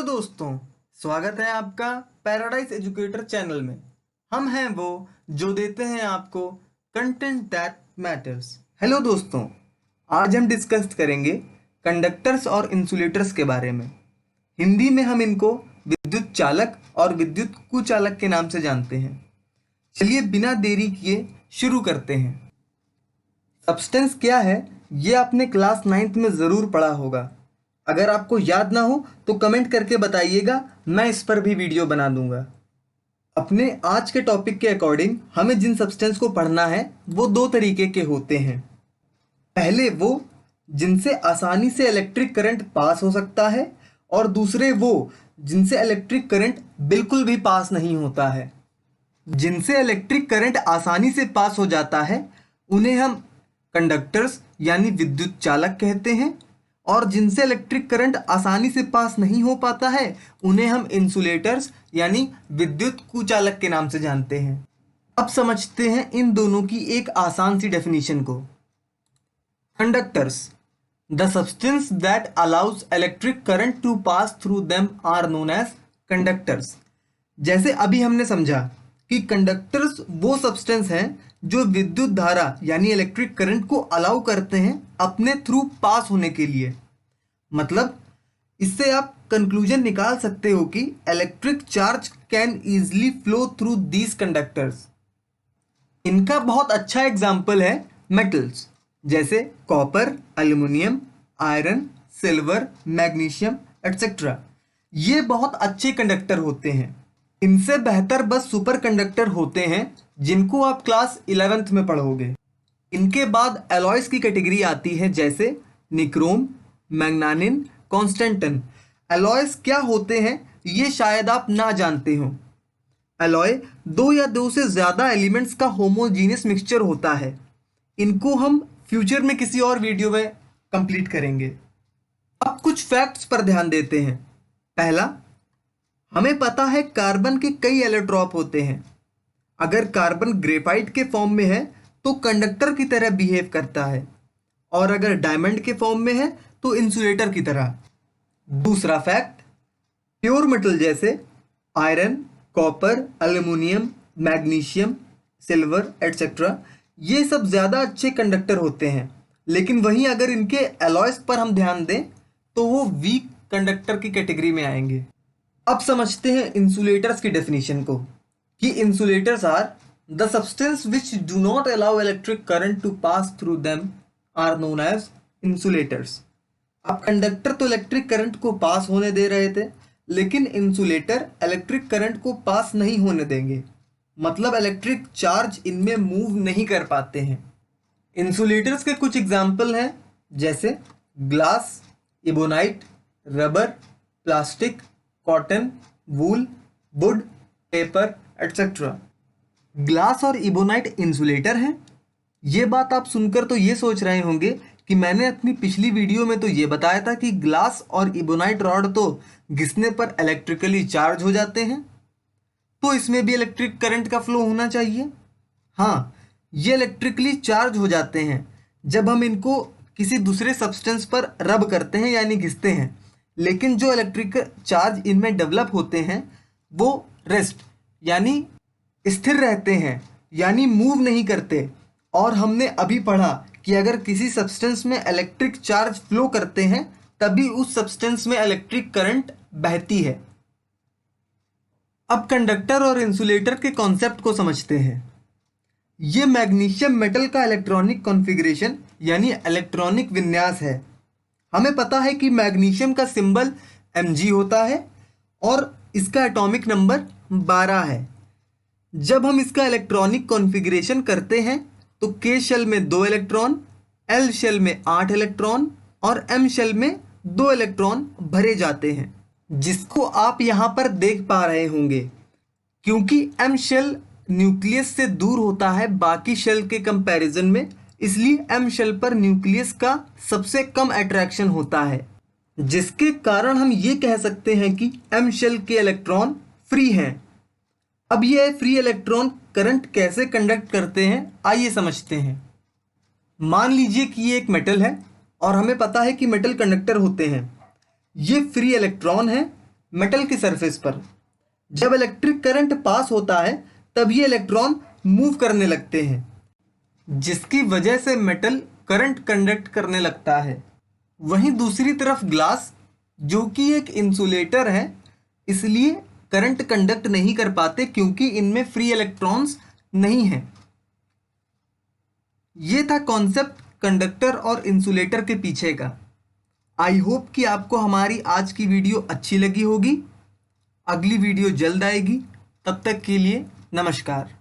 Hello दोस्तों, स्वागत है आपका पैराडाइज एजुकेटर चैनल में। हम हैं वो जो देते हैं आपको कंटेंट दैट मैटर्स। हेलो दोस्तों, आज हम डिस्कस करेंगे कंडक्टर्स और इंसुलेटर्स के बारे में। हिंदी में हम इनको विद्युत चालक और विद्युत कुचालक के नाम से जानते हैं। चलिए बिना देरी किए शुरू करते हैं। सब्सटेंस क्या है ये आपने क्लास 9th में ज़रूर पढ़ा होगा। अगर आपको याद ना हो तो कमेंट करके बताइएगा, मैं इस पर भी वीडियो बना दूंगा। अपने आज के टॉपिक के अकॉर्डिंग हमें जिन सब्सटेंस को पढ़ना है वो दो तरीके के होते हैं। पहले वो जिनसे आसानी से इलेक्ट्रिक करंट पास हो सकता है और दूसरे वो जिनसे इलेक्ट्रिक करंट बिल्कुल भी पास नहीं होता है। जिनसे इलेक्ट्रिक करंट आसानी से पास हो जाता है उन्हें हम कंडक्टर्स यानी विद्युत चालक कहते हैं, और जिनसे इलेक्ट्रिक करंट आसानी से पास नहीं हो पाता है उन्हें हम इंसुलेटर्स यानी विद्युत कुचालक के नाम से जानते हैं। अब समझते हैं इन दोनों की एक आसान सी डेफिनेशन को। Conductors, the substance that allows electric current to pass through them are known as conductors. जैसे अभी हमने समझा कि कंडक्टर्स वो सब्सटेंस हैं जो विद्युत धारा यानी इलेक्ट्रिक करंट को अलाउ करते हैं अपने थ्रू पास होने के लिए। मतलब इससे आप कंक्लूजन निकाल सकते हो कि electric charge can easily flow through these conductors. इनका बहुत अच्छा एग्जाम्पल है मेटल्स, जैसे copper, aluminium, iron, silver, magnesium etcetera. ये बहुत अच्छे कंडक्टर होते हैं। इनसे बेहतर बस सुपर कंडक्टर होते हैं जिनको आप क्लास 11th में पढ़ोगे। इनके बाद एलॉयज की कैटेगरी आती है, जैसे निक्रोम, मैग्नानिन, कॉन्स्टेंटन। एलॉयज क्या होते हैं ये शायद आप ना जानते हो। एलॉय दो या दो से ज़्यादा एलिमेंट्स का होमोजीनियस मिक्सचर होता है। इनको हम फ्यूचर में किसी और वीडियो में कंप्लीट करेंगे। अब कुछ फैक्ट्स पर ध्यान देते हैं। पहला, हमें पता है कार्बन के कई एलोट्रॉप होते हैं। अगर कार्बन ग्रेफाइट के फॉर्म में है तो कंडक्टर की तरह बिहेव करता है, और अगर डायमंड के फॉर्म में है तो इंसुलेटर की तरह। दूसरा फैक्ट, प्योर मेटल जैसे iron, copper, aluminium, magnesium, silver etcetera, ये सब ज़्यादा अच्छे कंडक्टर होते हैं। लेकिन वहीं अगर इनके एलॉयज पर हम ध्यान दें तो वो वीक कंडक्टर की कैटेगरी में आएंगे। अब समझते हैं इंसुलेटर्स की डेफिनेशन को, कि insulators are the substance which do not allow electric current to pass through them are known as insulators. अब कंडक्टर तो इलेक्ट्रिक करंट को पास होने दे रहे थे, लेकिन इंसुलेटर इलेक्ट्रिक करंट को पास नहीं होने देंगे। मतलब इलेक्ट्रिक चार्ज इनमें मूव नहीं कर पाते हैं। इंसुलेटर्स के कुछ एग्जाम्पल हैं, जैसे glass, ebonite, rubber, plastic, cotton, wool, would, paper etcetera. Glass और इबोनाइट इंसुलेटर हैं। ये बात आप सुनकर तो ये सोच रहे होंगे कि मैंने अपनी पिछली वीडियो में तो ये बताया था कि ग्लास और इबोनाइट रॉड तो घिसने पर इलेक्ट्रिकली चार्ज हो जाते हैं, तो इसमें भी इलेक्ट्रिक करंट का फ्लो होना चाहिए। हाँ, ये इलेक्ट्रिकली चार्ज हो जाते हैं जब हम इनको किसी दूसरे सब्सटेंस पर रब करते हैं यानी घिसते हैं। लेकिन जो इलेक्ट्रिक चार्ज इनमें डेवलप होते हैं वो रेस्ट यानी स्थिर रहते हैं, यानी मूव नहीं करते। और हमने अभी पढ़ा कि अगर किसी सब्सटेंस में इलेक्ट्रिक चार्ज फ्लो करते हैं तभी उस सब्सटेंस में इलेक्ट्रिक करंट बहती है। अब कंडक्टर और इंसुलेटर के कॉन्सेप्ट को समझते हैं। ये मैग्नीशियम मेटल का इलेक्ट्रॉनिक कॉन्फ़िगरेशन यानी इलेक्ट्रॉनिक विन्यास है। हमें पता है कि मैग्नीशियम का सिंबल Mg होता है और इसका एटॉमिक नंबर 12 है। जब हम इसका इलेक्ट्रॉनिक कॉन्फ़िगरेशन करते हैं तो K शेल में 2 इलेक्ट्रॉन, L शेल में 8 इलेक्ट्रॉन और M शेल में 2 इलेक्ट्रॉन भरे जाते हैं, जिसको आप यहाँ पर देख पा रहे होंगे। क्योंकि M शेल न्यूक्लियस से दूर होता है बाकी शेल के कंपैरिजन में, इसलिए M शेल पर न्यूक्लियस का सबसे कम अट्रैक्शन होता है, जिसके कारण हम ये कह सकते हैं कि M शेल के इलेक्ट्रॉन फ्री हैं। अब ये फ्री इलेक्ट्रॉन करंट कैसे कंडक्ट करते हैं आइए समझते हैं। मान लीजिए कि ये एक मेटल है और हमें पता है कि मेटल कंडक्टर होते हैं। ये फ्री इलेक्ट्रॉन है मेटल की सरफेस पर। जब इलेक्ट्रिक करंट पास होता है तब ये इलेक्ट्रॉन मूव करने लगते हैं, जिसकी वजह से मेटल करंट कंडक्ट करने लगता है। वहीं दूसरी तरफ ग्लास, जो कि एक इंसुलेटर है, इसलिए करंट कंडक्ट नहीं कर पाते क्योंकि इनमें फ्री इलेक्ट्रॉन्स नहीं हैं। ये था कॉन्सेप्ट कंडक्टर और इंसुलेटर के पीछे का। आई होप कि आपको हमारी आज की वीडियो अच्छी लगी होगी। अगली वीडियो जल्द आएगी। तब तक के लिए नमस्कार।